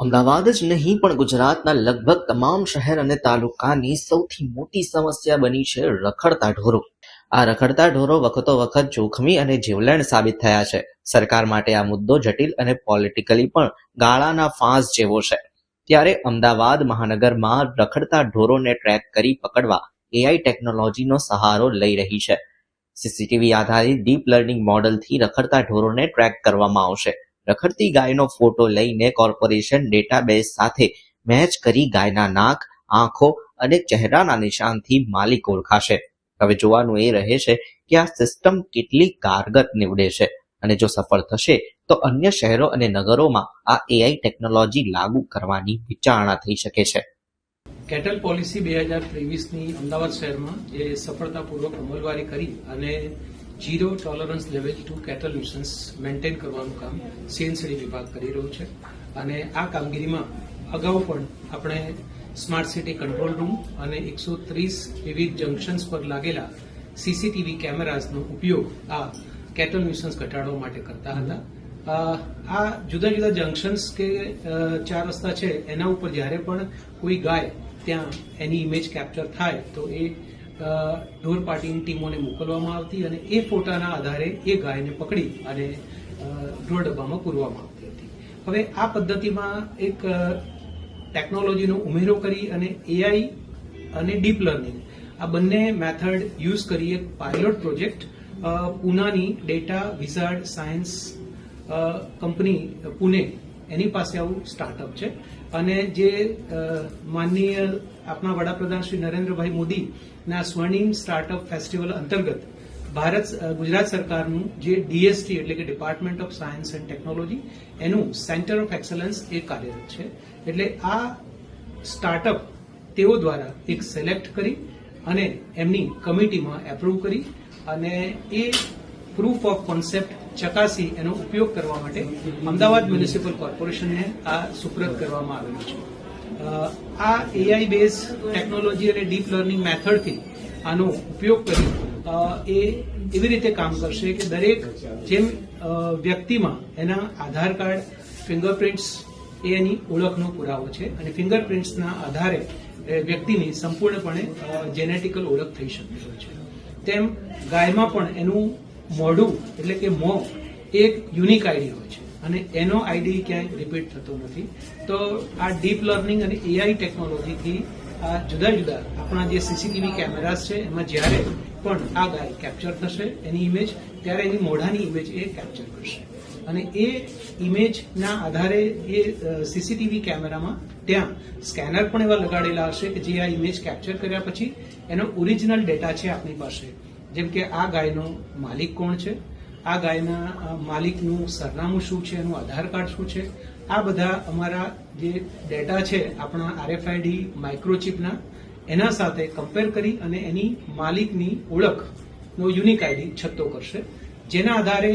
અમદાવાદ જ નહીં પણ ગુજરાતના લગભગ તમામ શહેર અને તાલુકાની સૌથી મોટી સમસ્યા બની છે રખડતા ઢોરો. આ રખડતા ઢોરો વખતો વખત જોખમી અને જીવલેણ સાબિત થયા છે. સરકાર માટે આ મુદ્દો જટિલ અને પોલિટિકલી પણ ગાળાના ફાંસ જેવો છે. ત્યારે અમદાવાદ મહાનગરમાં રખડતા ઢોરોને ટ્રેક કરી પકડવા એઆઈ ટેકનોલોજીનો સહારો લઈ રહી છે. સીસીટીવી આધારિત ડીપ લર્નિંગ મોડલથી રખડતા ઢોરોને ટ્રેક કરવામાં આવશે. રખડતી ગાયનો ફોટો લઈને કોર્પોરેશન ડેટાબેઝ સાથે મેચ કરી ગાયના નાક, આંખો અને ચહેરાના નિશાનથી માલિક ઓળખાશે. હવે જોવાનું એ રહે છે કે આ સિસ્ટમ કેટલી કારગર નીવડે છે અને જો સફળ થશે તો અન્ય શહેરો અને નગરોમાં આ એઆઈ ટેકનોલોજી લાગુ કરવાની વિચારણા થઈ શકે છે. કેટલ પોલિસી 2023ની અમદાવાદ શહેરમાં જે સફળતાપૂર્વક અમલવારી કરી અને zero tolerance level to cattle nuisance maintain કરવાનું કામ સીએનસીડી વિભાગ કરી રહ્યું છે. અને આ કામગીરીમાં અગાઉ પણ આપણે સ્માર્ટ સિટી કંટ્રોલ રૂમ અને 130 વિવિધ જંકશન્સ પર લાગેલા સીસીટીવી કેમેરાઝનો ઉપયોગ આ કેટલ ન્યુસન્સ ઘટાડવા માટે કરતા હતા. આ જુદા જુદા જંકશન્સ કે 4 રસ્તા છે એના ઉપર જ્યારે પણ કોઈ ગાય ત્યાં એની ઇમેજ કેપ્ચર થાય તો એ ઢોર પાર્ટીની ટીમોને મોકલવામાં આવતી અને એ ફોટાના આધારે એ ગાયને પકડી અને ઢોર ડબ્બામાં પૂરવામાં આવતી હતી. હવે આ પદ્ધતિમાં એક ટેકનોલોજીનો ઉમેરો કરી અને એઆઈ અને ડીપ લર્નિંગ આ બંને મેથડ યુઝ કરી એક પાયલોટ પ્રોજેક્ટ પૂનાની data wizard science company Pune એની પાસે આવું સ્ટાર્ટઅપ છે. અને જે માનનીય આપણા વડાપ્રધાન શ્રી નરેન્દ્રભાઈ મોદીના સ્વર્ણિમ સ્ટાર્ટઅપ ફેસ્ટિવલ અંતર્ગત ગુજરાત સરકારનું જે ડીએસટી એટલે કે department of science and technology એનું સેન્ટર ઓફ એક્સલન્સ એ કાર્યરત છે. એટલે આ સ્ટાર્ટઅપ તેઓ દ્વારા એક સિલેક્ટ કરી અને એમની કમિટીમાં એપ્રૂવ કરી અને એ પ્રૂફ ઓફ કોન્સેપ્ટ ચકાસી એનો ઉપયોગ કરવા માટે અમદાવાદ મ્યુનિસિપલ કોર્પોરેશનને આ સુપ્રત કરવામાં આવેલું છે. આ એઆઈ બેઝ ટેકનોલોજી અને ડીપ લર્નિંગ મેથડથી આનો ઉપયોગ કરી એ એવી રીતે કામ કરશે કે દરેક જેમ વ્યક્તિમાં એના આધાર કાર્ડ, ફિંગરપ્રિન્ટ્સ એ એની ઓળખનો પુરાવો છે અને ફિંગરપ્રિન્ટ્સના આધારે વ્યક્તિની સંપૂર્ણપણે જેનેટિકલ ઓળખ થઈ શકતી હોય છે. તેમ ગાયમાં પણ એનું મોઢું એટલે કે મોં એક યુનિક આઈડી હોય છે અને એનો આઈડી ક્યાંય રિપીટ થતો નથી. તો આ ડીપ લર્નિંગ અને એઆઈ ટેકનોલોજીથી આ જુદા જુદા આપણા જે સીસીટીવી કેમેરાસ છે એમાં જ્યારે પણ આ ગાય કેપ્ચર થશે એની ઇમેજ ત્યારે એની મોઢાની ઇમેજ એ કેપ્ચર કરશે અને એ ઇમેજના આધારે એ સીસીટીવી કેમેરામાં ત્યાં સ્કેનર પણ એવા લગાડેલા હશે કે જે આ ઇમેજ કેપ્ચર કર્યા પછી એનો ઓરિજિનલ ડેટા છે આપણી પાસે, જેમ કે આ ગાયનો માલિક કોણ છે, આ ગાયના માલિકનું સરનામું શું છે, એનું આધાર કાર્ડ શું છે, આ બધા અમારા જે ડેટા છે આપણા આરએફઆઈડી માઇક્રોચિપના એના સાથે કમ્પેર કરી અને એની માલિકની ઓળખનો યુનિક આઈડી છત્તો કરશે, જેના આધારે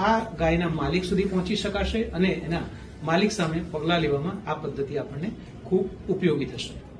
આ ગાયના માલિક સુધી પહોંચી શકાશે અને એના માલિક સામે પગલાં લેવામાં આ પદ્ધતિ આપણને ખૂબ ઉપયોગી થશે.